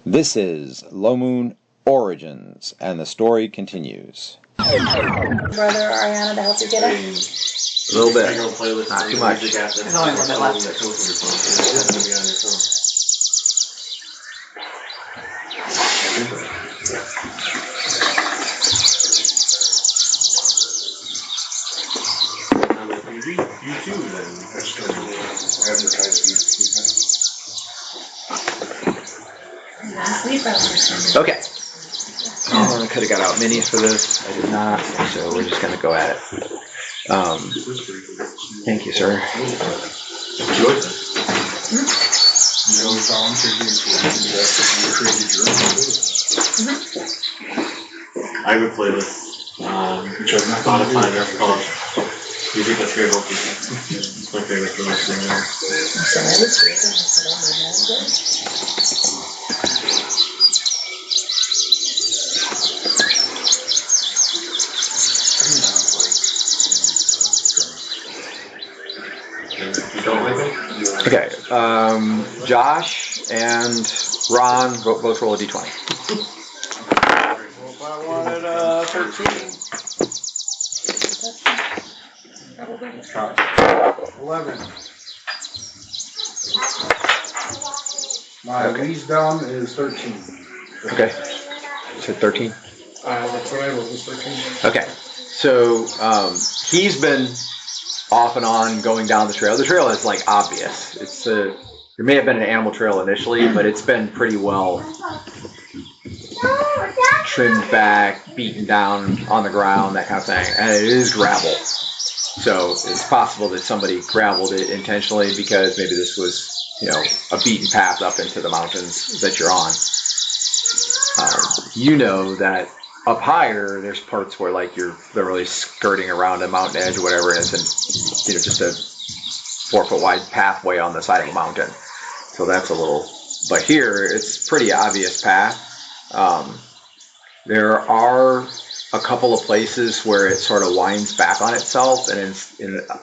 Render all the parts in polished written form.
This is Low Moon Origins, and the story continues. Brother Ariana to help you get it? A little bit. Not too much. There's only a little bit left. You too, then. I still advertise you. Okay. Oh, I could have got out minis for this. I did not, so we're just going to go at it. Thank you, sir. I have a playlist. Spotify, they're called Music That's Favorite. It's my favorite playlist right now. You don't like it? Okay. Josh and Ron, both roll a d20. I wanted 13. 11. My wisdom is 13. Okay. You said 13? That's what I rolled, was 13. Okay. So he's been off and on going down the trail. The trail is like obvious. It's there may have been an animal trail initially, but it's been pretty well trimmed back, beaten down on the ground, that kind of thing. And it is gravel. So it's possible that somebody graveled it intentionally because maybe this was, a beaten path up into the mountains that you're on. You know that up higher, there's parts where like you're literally skirting around a mountain edge or whatever, and it's just a 4-foot wide pathway on the side of a mountain. So that's a little, but here it's pretty obvious path. There are a couple of places where it sort of winds back on itself, and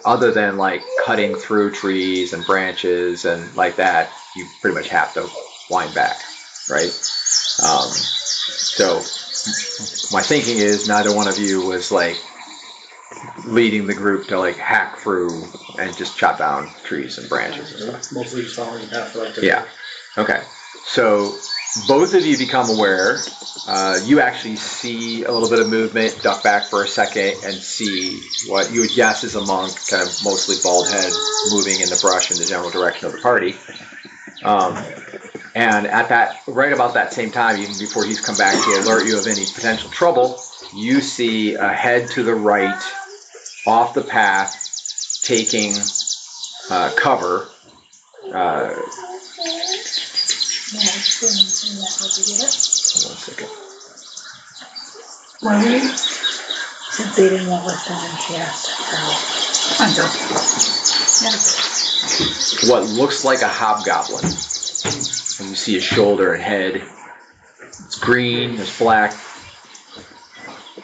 other than like cutting through trees and branches and like that, you pretty much have to wind back, right? So my thinking is neither one of you was like leading the group to like hack through and just chop down trees and branches and stuff. Mostly just following the path like that. Yeah. Okay. So both of you become aware. You actually see a little bit of movement, duck back for a second, and see what you would guess is a monk, kind of mostly bald head, moving in the brush in the general direction of the party. And right about that same time, even before he's come back to alert you of any potential trouble, you see a head to the right, off the path, taking cover. Hold on a second. Since they didn't want what's done, she asked. What looks like a hobgoblin. And you see his shoulder and head. It's green, it's black.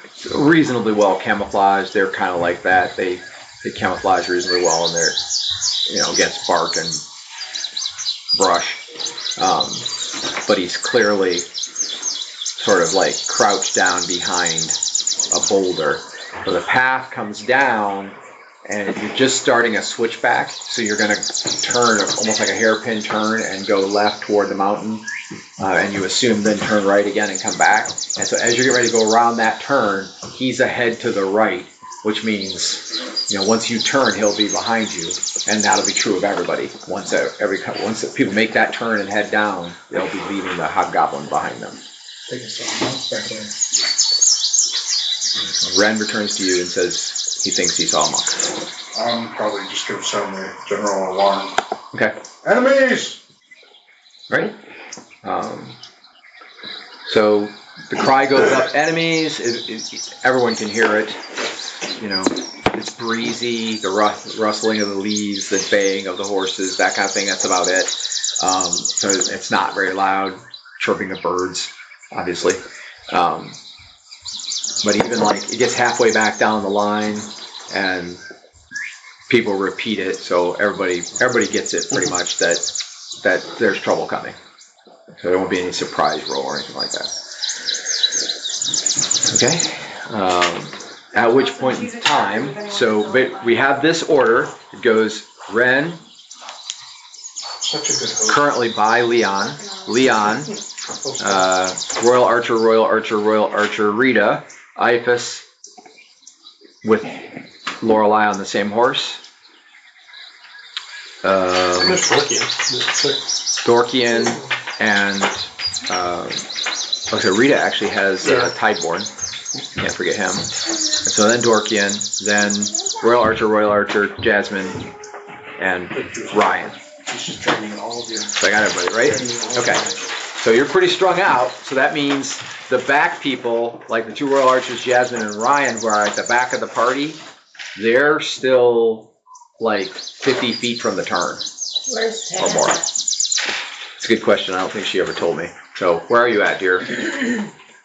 It's reasonably well camouflaged. They're kind of like that. They camouflage reasonably well, and they're, against bark and brush. But he's clearly sort of like crouched down behind a boulder. So the path comes down, and you're just starting a switchback, so you're going to turn almost like a hairpin turn and go left toward the mountain, and you assume then turn right again and come back. And so as you're getting ready to go around that turn, he's ahead to the right, which means, once you turn, he'll be behind you, and that'll be true of everybody. Once people make that turn and head down, they'll be leaving the hobgoblin behind them. Take us a month back there. Ren returns to you and says he thinks he saw a monk. I'm probably just going to sound the general alarm. Okay. Enemies! Right? So the cry goes up, enemies. Everyone can hear it. It's breezy, the rustling of the leaves, the baying of the horses, that kind of thing. That's about it. So it's not very loud. Chirping of birds, obviously. But even like it gets halfway back down the line, and people repeat it, so everybody gets it pretty much that there's trouble coming. So there won't be any surprise roll or anything like that. Okay. At which point in time, but we have this order. It goes Ren, Such a good host. currently by Leon, Royal Archer, Royal Archer, Royal Archer, Rita, Iphis with Lorelei on the same horse. Dorkian and okay, Rita actually has Tideborn. Can't forget him. And so then Dorkian, then Royal Archer, Jasmine, and Ryan. So I got everybody, right? Okay. So you're pretty strung out. So that means the back people, like the 2 Royal Archers, Jasmine and Ryan, who are at the back of the party, they're still like 50 feet from the turn. Where's Tara? Or more. It's a good question. I don't think she ever told me. So where are you at, dear?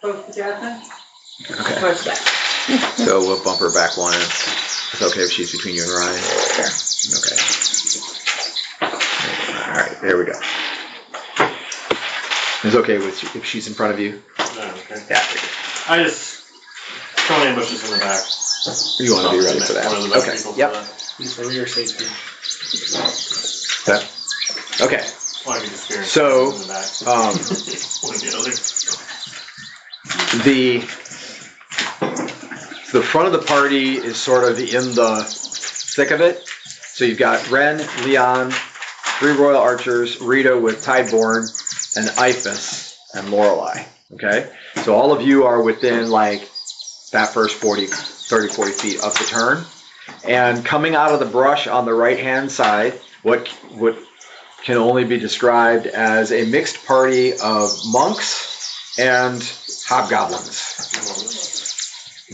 Close to Jasmine? Okay. Close back. So we'll bump her back 1. It's okay if she's between you and Ryan? Sure. Okay. All right, there we go. It's okay if she's in front of you? Okay. Yeah. I just throw ambushes in the back. You want to be ready for that. One of the best Okay, people for yep. that. For your safety. Okay, Well, I can just hear it So, in the back. One of the other. the front of the party is sort of in the thick of it. So you've got Ren, Leon, 3 Royal Archers, Rita with Tideborn, and Iphis and Lorelei. Okay? So all of you are within like that first 30, 40 feet of the turn. And coming out of the brush on the right-hand side, what can only be described as a mixed party of monks and hobgoblins.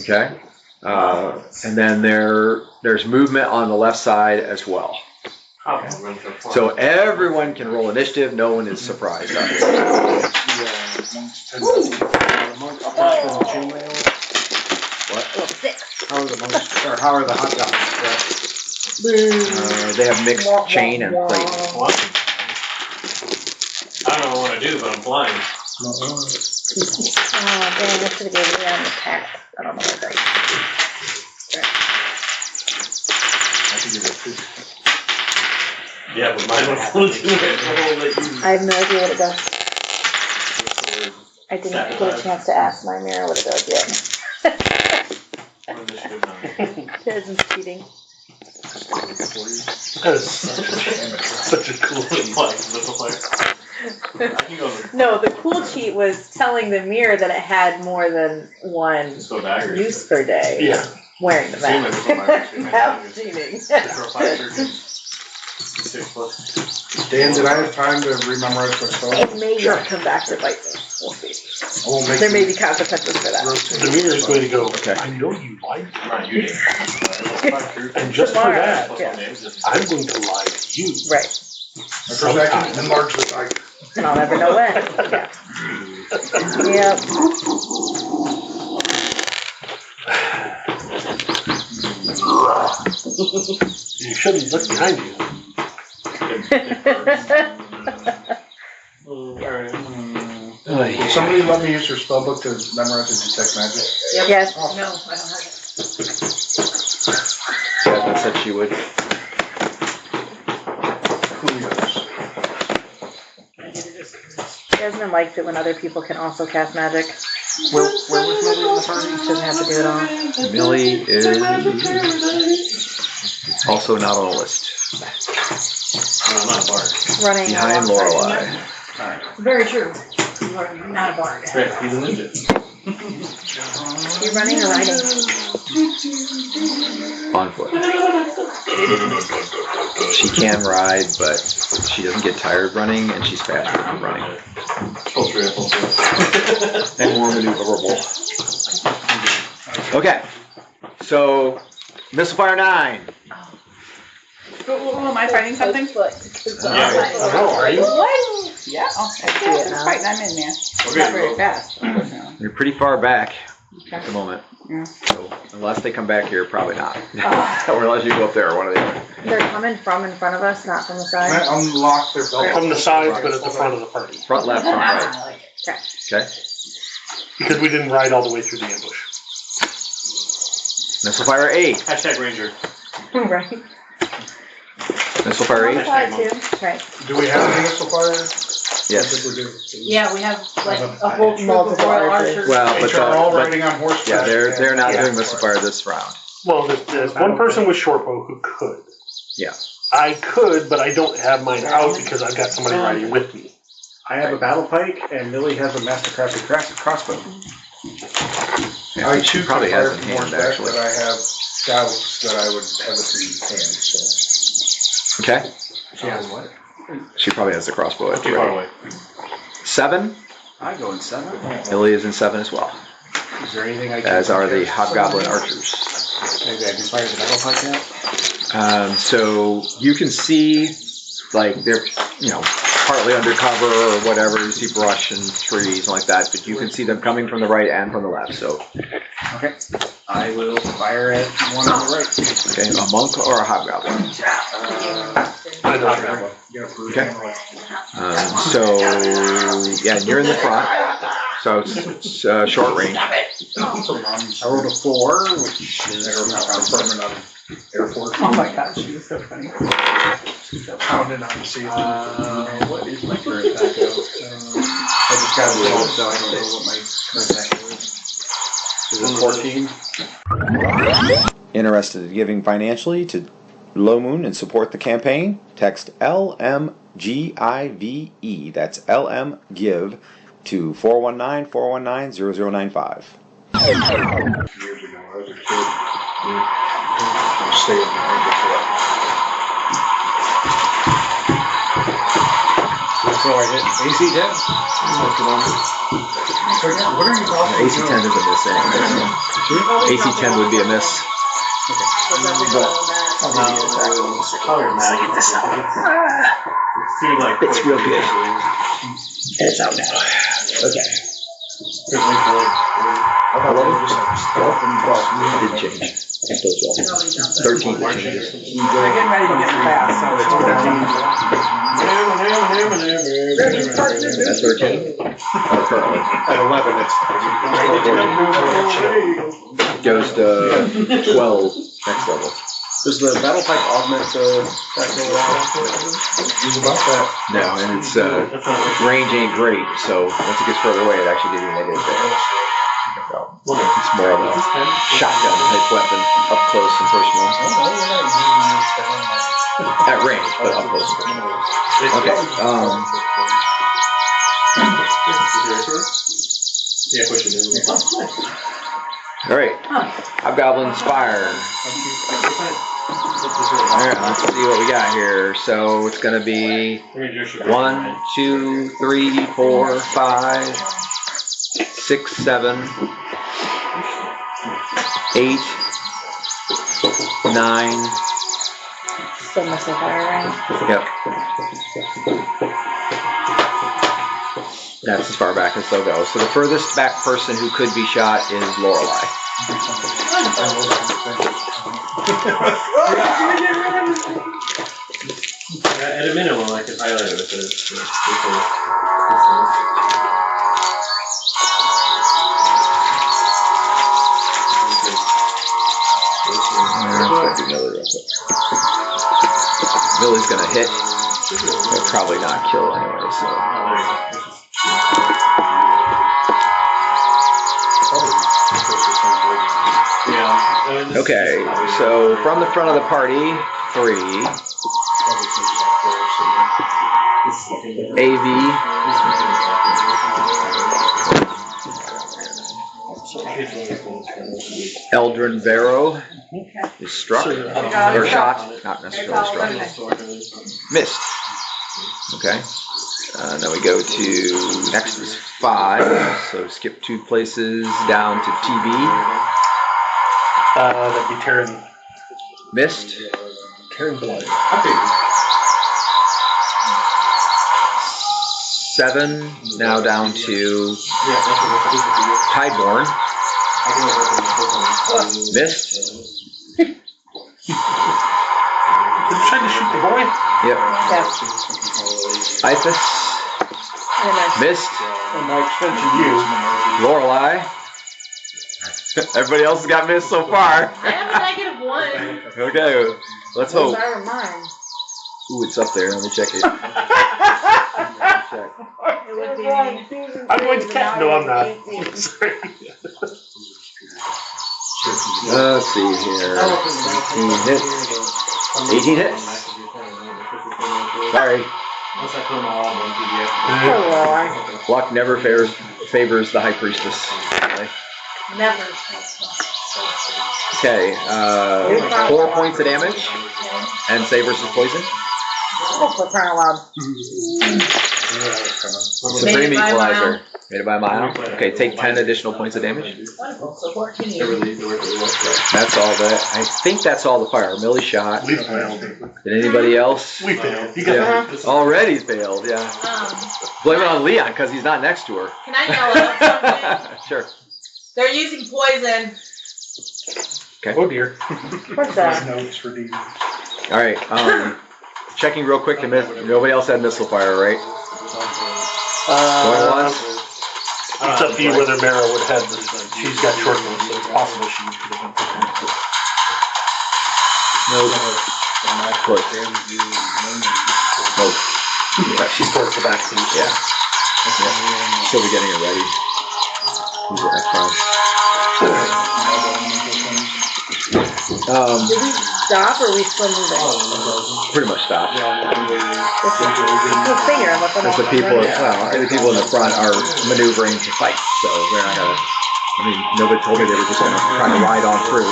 Okay? And then there's movement on the left side as well. So everyone can roll initiative. No one is surprised. What? How are the monks, or how are the hobgoblins? They have mixed chain and plate. What? I don't know what I do, but I'm blind. Oh, dang, I should have gave Leon the pack. I don't know what that is. Yeah, but mine was do it. I have no idea what it does. I didn't get a chance to ask my mirror what it does yet. Jasmine's cheating. That is such a cool play. No, the cool cheat was telling the mirror that it had more than one use per day. Yeah. Wearing the mask. That was cheating. Dan, did I have time to rememorize my spell? It may not come back to bite me. We'll see. There may be consequences for that. The mirror is going to go, Okay. I know you lied to me. And And just for that, Yeah. I'm going to lie to you. Right. First I can enlarge the eye. And I'll never know when. Yeah. Yep. You shouldn't look behind you. Will somebody let me use their spellbook to memorize and detect magic? Yes. Oh. No, I don't have it. Jasmine said she would. Jasmine likes it when other people can also cast magic. Where was Millie in the party? She doesn't have to do it all. Millie is also not on the list. I'm not a bard. Running. Behind Lorelei. Very true. You are not a bard. Right, he's a ninja. You running or riding? On foot. She can ride, but she doesn't get tired running, and she's faster than running. Full true. And more maneuverable. Okay. So, Missile Fire 9. Oh, am I fighting something? Oh, are you? What? Yeah, okay. I see it now. Fighting, I'm in there. Okay, Not very well. fast, unfortunately. You're pretty far back. at the moment. Yeah. So unless they come back here, probably not. Or unless you go up there, one of the other. They're coming from in front of us, not from the Can I side. unlock their belt? From the sides, but at the front of the party. Front left, front right. Okay. Okay. Because we didn't ride all the way through the ambush. Missile fire 8. Hashtag Ranger. Right. Missile fire 8. Right. Do we have any missile fire? Yes. Yeah, we have like a whole troop of Multiple Royal archers. Archers. Well, Which are all riding on horseback. yeah, they're not Yeah. doing missile fire this round. Well, there's one person with short bow who could. Yeah. I could, but I don't have mine out because I've got somebody riding with me. I have a battle pike, and Millie has a mastercrafted crossbow. Yeah, I she too probably can has fire in from hand horseback, actually. but I have scouts that I would have it in hand, so. Okay. She has what? She probably has the crossbow at the Too far ready. away. 7. I go in 7. Millie is in 7 as well. Is there anything I can... As are the hobgoblin archers. Maybe I can fire the battle pike out? So you can see, like, they're, partly undercover or whatever. You see brush and trees and like that, but you can see them coming from the right and from the left. So, Okay. I will fire at one on the right. okay, a monk or a hobgoblin. Okay. Yeah, you're in the front, so it's short range. I rolled a 4, which is... Air Force. Oh my gosh, she was so funny. Pounding on the season. What is my current back out? I just got it rolled, so I don't know what my current back out is. Is it 14? Interested in giving financially to Low Moon and support the campaign? Text LMGIVE, that's LM Give, to 419-419-0095. Years ago, I was a kid. Stay in there before. So I hit AC 10? What are you talking AC 10 is a miss anyway. AC 10 would be a miss. Color magic. It seemed like It's real good. It's out now. Okay. It did change. Still 13 changes. They're getting ready to get fast, so it's 14. That's 13. Currently. At 11, it's. Goes to 12 next level. Does the battle pike augment the back roll out? He's about that. No, and its range ain't great, so once it gets further away, it actually gives you negative damage. It's more of a shotgun type weapon, up close and personal. At range, but up close and personal. Okay, Yeah, push it in. alright. Hobgoblin's fire. Alright, let's see what we got here. So it's gonna be 1, 2, 3, 4, 5, 6, 7, 8, 9. Still missile fire, right? Yep. That's as far back as they'll go. So the furthest back person who could be shot is Lorelei. At a minimum, I could highlight it with this. Millie's gonna hit, but probably not kill anyway, so. Yeah. Okay, so from the front of the party, 3. AV. Eldrin Vero is struck, or shot, not necessarily struck. Missed. Okay. Then we go to, next is 5, so skip 2 places down to TB. That'd be Terran. Missed. Terran blood. 7, now down to Tideborn. Missed. Did you try to shoot the boy? Yep. Yeah. Isis. Missed. And by extension, you. Lorelei. Everybody else has got missed so far. I have a -1. Okay, let's hope. Those are mine. Ooh, it's up there. Let me check it. Check. It would be me. I'm going to catch. No, I'm not. Sorry. Let's see here. 18 hits. 18 hits. Sorry. Oh, Luck never favors the High Priestess. never. Okay, 4 points of damage. And save versus poison. Oh, for crying out loud. Supreme Equalizer. Made it by a mile. Okay, take 10 additional points of damage. Wonderful. So 14. That's all that. I think that's all the fire. Millie shot. We failed. Did anybody else? We failed. You Yeah. got Already failed, yeah. Blame it on Leon because he's not next to her. Can I yell out something? Sure. They're using poison. Okay. Oh dear. What's that? Notes for D. All right. Checking real quick to miss. Nobody else had missile fire, right? Going once. It's up to you whether Mara would have this. She's got short ones, so it's possible she could have. Nope. Close. Nope. She's towards the back too. Yeah. She'll be getting it ready. Who's it? Did we stop or we still moving? Pretty much stopped. Go figure. I'm looking Because the people, the people in the front are maneuvering to fight, so they're not gonna. I mean, nobody told me they were just gonna try to ride on through.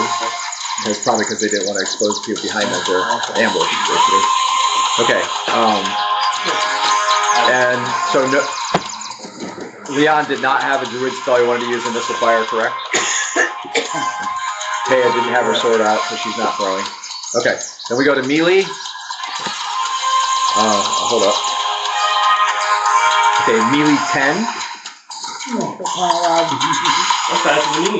It's probably because they didn't want to expose people behind them to ambush, basically. Okay. And so no, Leon did not have a druid spell he wanted to use in missile fire, correct? Taya didn't have her sword out, so she's not throwing. Okay. Then we go to melee. Hold up. Okay, melee 10. That's faster than me.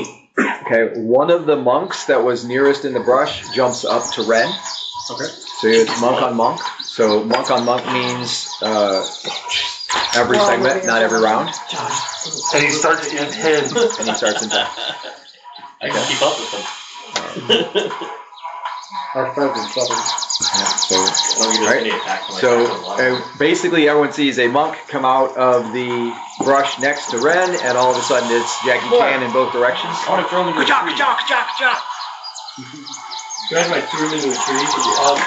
Okay, one of the monks that was nearest in the brush jumps up to Ren. Okay. So it's monk on monk. So monk on monk means every segment, not every round. And he starts in 10. And he starts in 10. I can keep up with them. Our focus, So basically everyone sees a monk come out of the brush next to Ren, and all of a sudden it's Jackie Chan in both directions. I want to throw him into a tree. Imagine I threw him into a tree. It'd be awesome.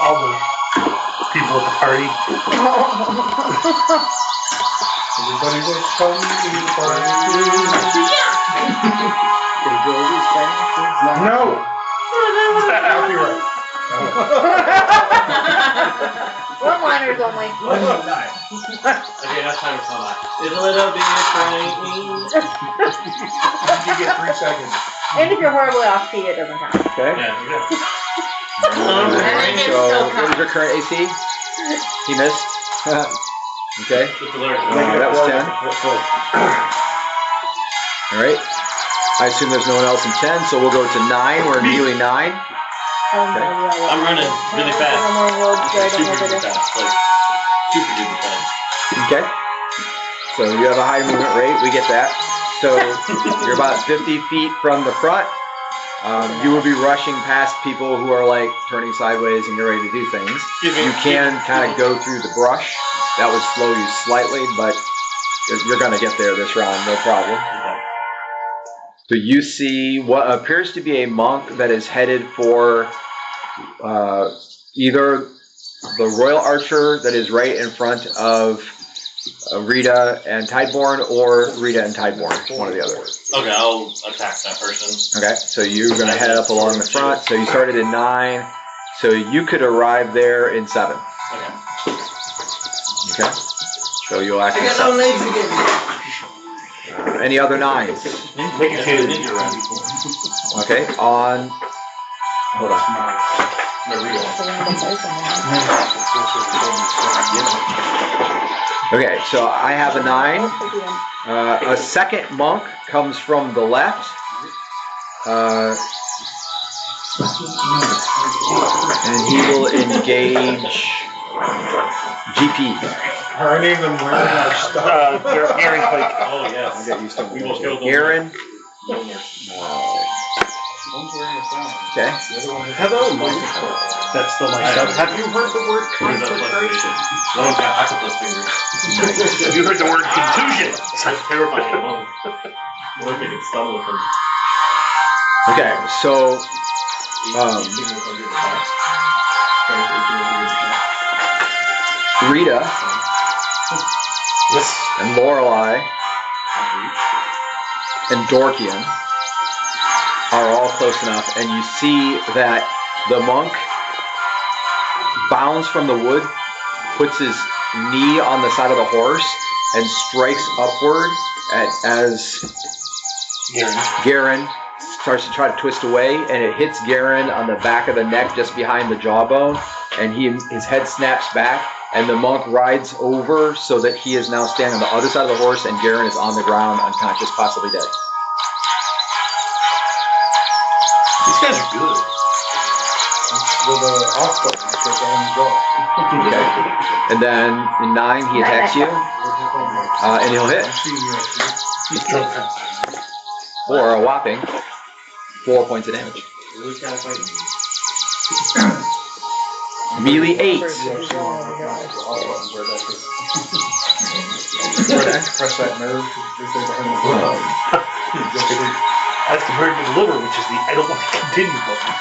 All the people at the party. Everybody was coming to the party. No! Copyright. One-liners only. Okay, that's time for somebody. Isn't it a big train? You get 3 seconds. And if you're horribly off key, it doesn't count. Okay. Yeah, you got So what is your current AC? He missed. Okay. That was 10. All right. I assume there's no one else in 10, so we'll go to 9. We're immediately 9. I'm running really fast. Super duper fast. Like, super duper fast. Okay. So you have a high movement rate. We get that. So you're about 50 feet from the front. You will be rushing past people who are like turning sideways and you're ready to do things. You can kind of go through the brush. That would slow you slightly, but you're going to get there this round, no problem. So you see what appears to be a monk that is headed for either the Royal Archer that is right in front of Rita and Tideborn, or Rita and Tideborn, one or the other. Okay, I'll attack that person. Okay, so you're going to head up along the front. So you started in 9, so you could arrive there in 7. Okay. Okay, so you'll actually. I got no legs again. Any other 9s? Make it 2. Okay, on. Hold on. Okay, so I have a 9. A second monk comes from the left. And he will engage GP. I named them wearing our stuff. Garen Pike. Oh, yes. I got used to We will kill those. Garen. One's wearing a phone. Okay. The other one is. Hello, Mike. That's still my I stuff. Have you heard the word Where's that consecration? No one's got octopus fingers. Have you heard the word contusion? That's terrifying alone. What if they could stumble from Okay, so 18 Rita Yes. and Lorelei and Dorkian are all close enough, and you see that the monk bounds from the wood, puts his knee on the side of the horse, and strikes upward as Garen starts to try to twist away, and it hits Garen on the back of the neck just behind the jawbone, and his head snaps back, and the monk rides over so that he is now standing on the other side of the horse, and Garen is on the ground, unconscious, possibly dead. These guys are good. With a off button, so down you go. Okay. And then in 9, he attacks you, and he'll hit for a whopping 4 points of damage. Melee 8. Press that nerve. That's compared to the liver, which is the I don't want to continue button.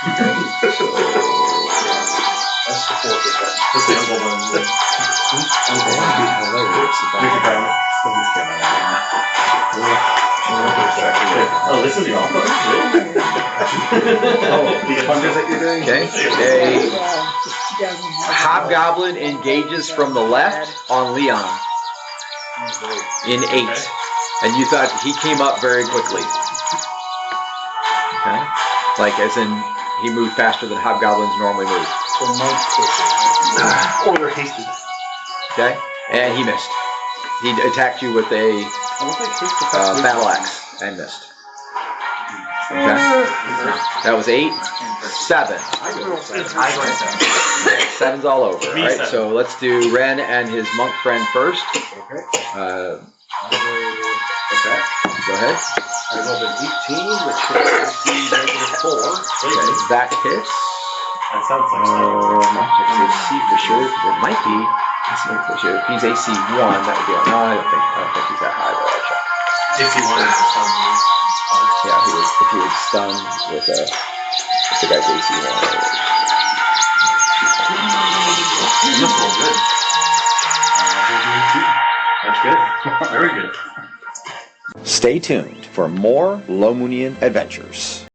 That's the fourth button. That's the uncle one. Oh, this is the off button? These punches that you're doing? Okay. A hobgoblin engages from the left on Leon in 8. And you thought he came up very quickly. Okay. Like as in he moved faster than hobgoblins normally move. Or they're hasted. Okay. And he missed. He attacked you with a battle axe and missed. Okay. That was 8. 7. 7's all over. All right. So let's do Ren and his monk friend first. Go ahead. I rolled an 18, which hits -4. Okay, that hits. That sounds like Not check his AC for sure, because it might be. Let's see for sure. If he's AC 1, that would be. No, I don't think he's that high, but I'll check. AC 1 is the stun. Yeah, if he would stun with the guy's AC 1. This one's good. That's good. Very good. Stay tuned for more Lomunian adventures.